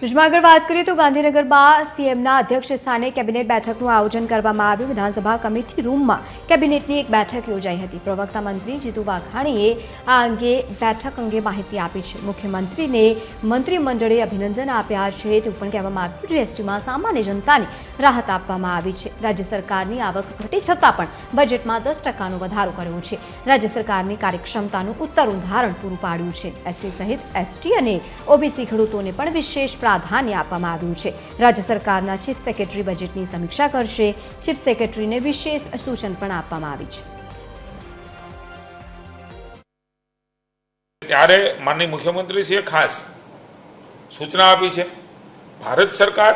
આગળ વાત કરીએ તો ગાંધીનગરમાં સીએમના અધ્યક્ષ સ્થાને કેબિનેટ બેઠકનું આયોજન કરવામાં આવ્યું। વિધાનસભા કમિટી રૂમમાં કેબિનેટની એક બેઠક યોજાઈ હતી। પ્રવક્તા મંત્રી જીતુ વાઘાણીએ આ અંગે બેઠક અંગે માહિતી આપી છે। મુખ્યમંત્રીને મંત્રીમંડળે અભિનંદન આપ્યા છે। તેવું પણ કહેવામાં આવ્યું જીએસટીમાં સામાન્ય જનતાને રાહત આપવામાં આવી છે। રાજ્ય સરકારની આવક ઘટી છતાં પણ બજેટમાં 10%નો વધારો કર્યો છે। રાજ્ય સરકારની કાર્યક્ષમતાનું ઉત્તર ઉદાહરણ પૂરું પાડ્યું છે। એસસી સહિત એસટી અને ઓબીસી ખેડૂતોને પણ વિશેષ प्राधान्य आपवामां आव्युं छे। राज्य सरकारना चीफ सेक्रेटरी बजेटनी समीक्षा करशे। चीफ सेक्रेटरीने विशेष सूचन पण आपवामां आवी छे। त्यारे माननीय मुख्यमंत्रीश्रीए खास सूचना आपी छे। भारत सरकार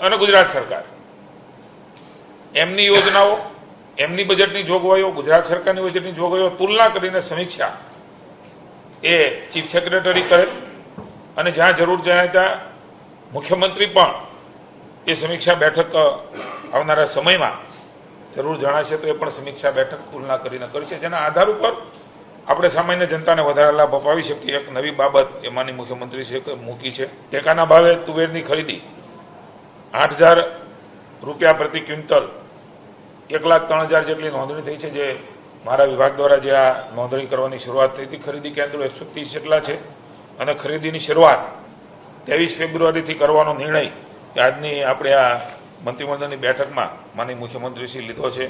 અને ગુજરાત સરકાર એમની યોજનાઓ, એમની બજેટની જોગવાઈઓ, ગુજરાત સરકારની બજેટની જોગવાઈઓ તુલના કરીને સમીક્ષા એ ચીફ સેક્રેટરી કરે અને જ્યાં જરૂર જણાય ત્યાં મુખ્યમંત્રી પણ એ સમીક્ષા બેઠક આવનારા સમયમાં જરૂર જણાશે તો એ પણ સમીક્ષા બેઠક તુલના કરીને કરશે, જેના આધાર ઉપર આપણે સામાન્ય જનતાને વધારે લાભ અપાવી શકીએ। એક નવી બાબત એમાંની મુખ્યમંત્રીશ્રીએ મૂકી છે। ટેકાના ભાવે તુવેરની ખરીદી 8,000 રૂપિયા પ્રતિ ક્વિન્ટલ 1,03,000 જેટલી નોંધણી થઈ છે। જે મારા વિભાગ દ્વારા જે આ નોંધણી કરવાની શરૂઆત થઈ હતી, ખરીદી કેન્દ્રો 130 જેટલા છે અને ખરીદીની શરૂઆત 23 ફેબ્રુઆરીથી કરવાનો નિર્ણય આજની આપણે આ મંત્રીમંડળની બેઠકમાં માનનીય મુખ્યમંત્રીશ્રી લીધો છે।